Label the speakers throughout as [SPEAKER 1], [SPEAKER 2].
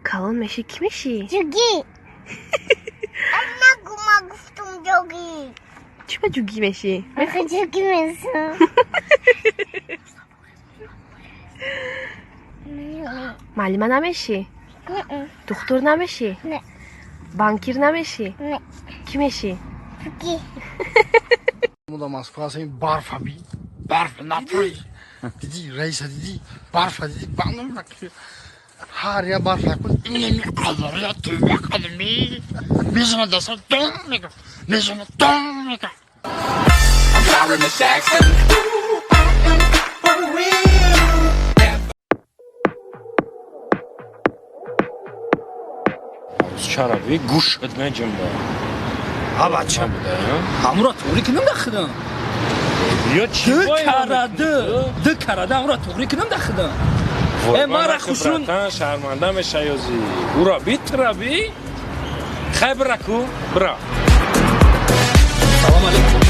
[SPEAKER 1] Kalon meşi kim eşi?
[SPEAKER 2] Cugi. Anne guftum Cugi.
[SPEAKER 1] Çupa cugi meşi.
[SPEAKER 2] Baka Cugi misin?
[SPEAKER 1] Malima nameşi? Doktor nameşi?
[SPEAKER 2] Ne?
[SPEAKER 1] Bankir nameşi?
[SPEAKER 2] Ne?
[SPEAKER 1] Kim eşi?
[SPEAKER 2] Cugi.
[SPEAKER 3] Muda Moskva sayın barfa bir barfa napoli dedi reis dedi barfa dedi bana bakıyor her ya barfa kun inemi alır ya tüymek alimi mezuna da sar dönmeka mezuna dönmeka
[SPEAKER 4] Şarabi guş etmeyeceğim ben.
[SPEAKER 3] ha bacım
[SPEAKER 5] Amura to'g'ri kinam daxidan.
[SPEAKER 4] Ya
[SPEAKER 5] D karada amura to'g'ri kinam daxidan. Mara xushun
[SPEAKER 4] şarmanda meşayozi. Ura bitrabi. Khabraku bra.
[SPEAKER 5] Салом алейкум.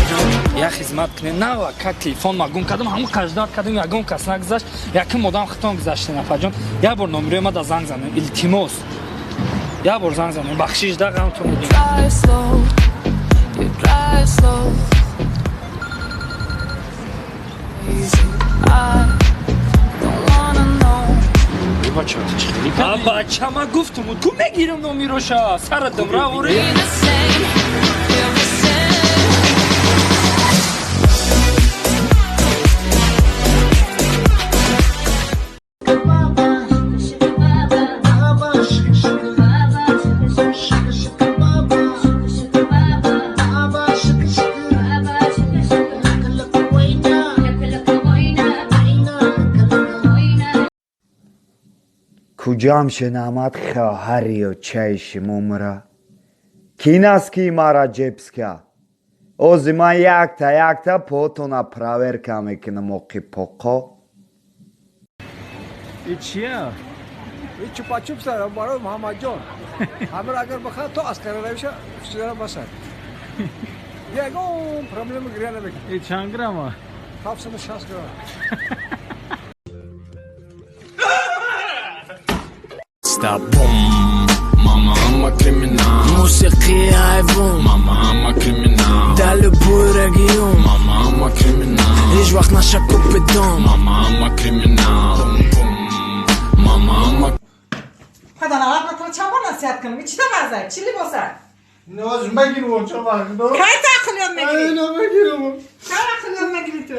[SPEAKER 5] Я хизмат кунем. Нава как телефон магун кардам, ҳамон каждор кардам, ягон кас нагзашт. Яким одам хитон гузашти нафаҷон. Я бор номерои ма да занг занем. Илтимос. Я бор занг занем. Бахшиш да ғамтон будем. Бачама гуфтум, ту мегирам номероша. Сарадам равори.
[SPEAKER 6] کجام شنامت خواهری و چشمم را کیناسکی مرا جبسکا o zaman yakta potona praverka mekina moki poko
[SPEAKER 7] چیه؟
[SPEAKER 8] چوپا چوپ سر برای محمد جان همه اگر بخواد تو اسکر روشه سر بسر یگون پرابلم گریه نمیکنه
[SPEAKER 7] ای چند گرمه؟
[SPEAKER 8] 760 گرم
[SPEAKER 9] Stop boom Mama I'm a criminal موسیقی حیوان Mama I'm a criminal دل بورگیون Mama I'm a criminal هیچ وقت نشکو بدم Mama I'm a criminal Mama I'm a
[SPEAKER 10] خدا نواد بطور چه بار نصیحت کنم چی تا مزه؟ چی لباسه؟
[SPEAKER 3] ne olsun ben girdim o çok vakit o
[SPEAKER 10] Kay takılıyorsun megiri?
[SPEAKER 3] aynen ben girdim o
[SPEAKER 10] Kay takılıyorsun megiri tu?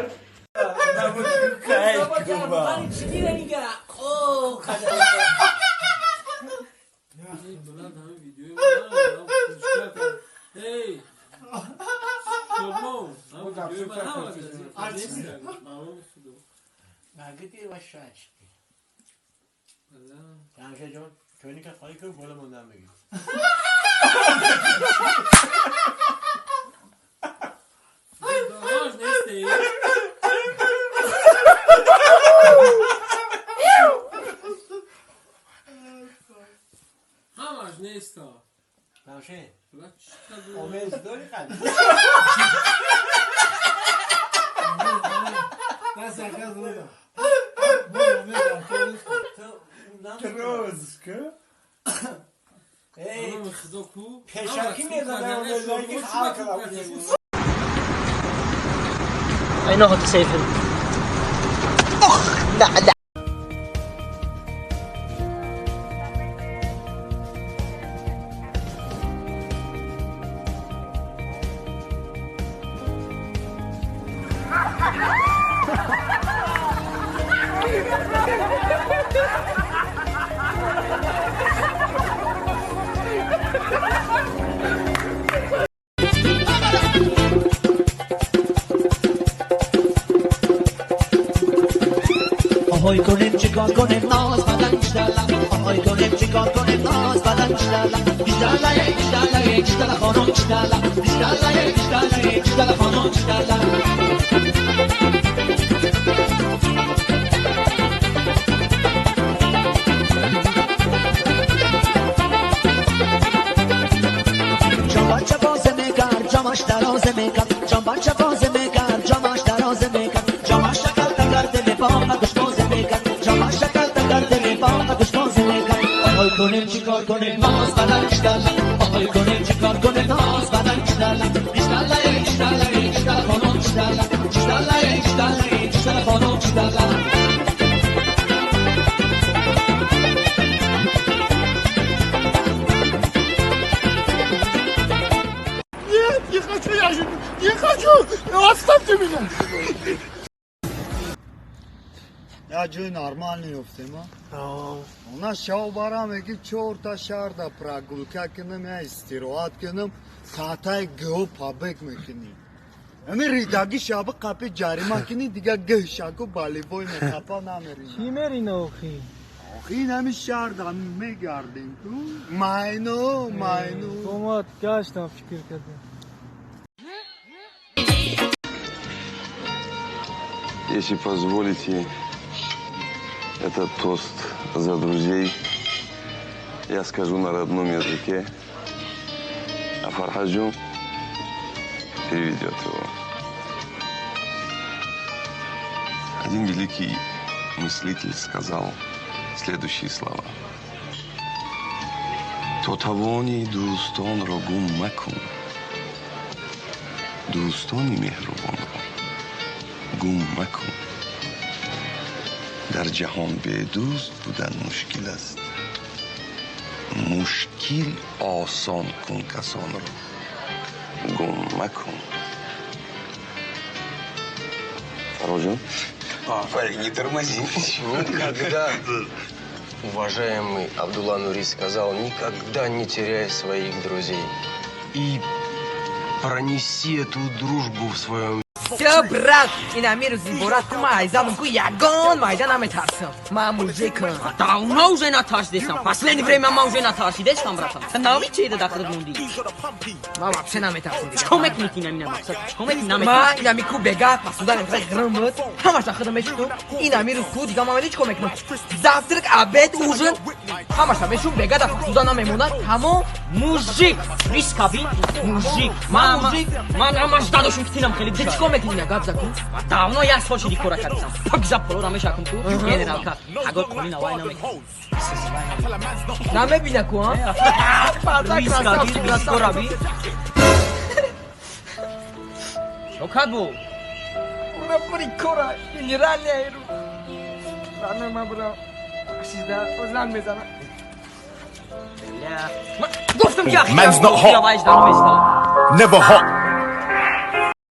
[SPEAKER 5] همش نیستا
[SPEAKER 8] نشه آمیز داری خیلی نه سرکز بودم روز که ای پیشکی میدادم که خواهد کنم
[SPEAKER 1] I know how to save him. لا
[SPEAKER 11] آهای کنیم چیکار کنیم ناز بدن بیشترلم آهای کنیم چیکار کنیم ناز بدن بیشترلم بیشترلم خانم بیشترلم بیشترلم خانم بیشترلم جان بچه بازه میکرد جامش درازه میکرد جان بچه بازه میکرد جامش درازه میکرد جامش شکل تکرده می باقا گوش بازه میکرد جامش شکل تکرده می باقا گوش بازه کنیم چیکار کنیم ناز بدن ایشالله آهای کنیم چیکار کنیم ناز بدن ایشالله ایشالله ایشالله ایشالله خانم ایشالله ایشالله ایشالله ایشالله خانم ایشالله
[SPEAKER 3] Не хочу! Оставьте меня! Я же нормальный офтема. У нас шаубарам эки 4 та шарда прогулка кыным, я истирохат кыным, татай гөө пабек мекиним. Эми ридаги шабы капи жарима кини дига гөө шаку балибой мекапа намерим.
[SPEAKER 10] چی میری نوخی؟
[SPEAKER 3] این همی شردا میگردیم تو ماینو
[SPEAKER 10] اومد گشتم فکر کردم
[SPEAKER 7] Если позволите этот тост за друзей, я скажу на родном языке, а Фархаджу переведет его. Один великий мыслитель сказал следующие слова. «Тотавони дустон рогум макун, дустони мехрубон گم مکن در جهان به دوست بودن مشکل است مشکل آسان کن کسان را گم مکن Фарожин?
[SPEAKER 12] Парень, не тормози. Никогда, уважаемый Абдулла Нури сказал, никогда не теряй своих друзей. И пронеси эту дружбу в своем
[SPEAKER 13] چه برات این امیر زیبورات تو майзам ку ягон майдан наметарсам ман мужикам давно уже натарсидесам последнее время ман уже натарсидесам братан ты навичеда дахрад мунди ман вообще наметарсам чё мекунит ин амир мақсад чё мекунит наметарсам ман ин амир ку бега пасудан инқадр грым буд ҳамаш дахрад мешуд ин амир ку дига ман чё мекунам завтрак обед ужин ҳамаш мешуд бега да пасудан намемонад тамом мужик рискаби мужик ман ҳамаш дадошум ки тинам хеле ты чё мекуни габза кун давно я сочиди кора кардам пакза поло рамеша кун ту генералка агор кони навай намекун намебина ку а палта красави шокат бу уна пури кора генералия эру рано мабра сизда озлан мезана گفتم که
[SPEAKER 14] Man's not hot. Never hot.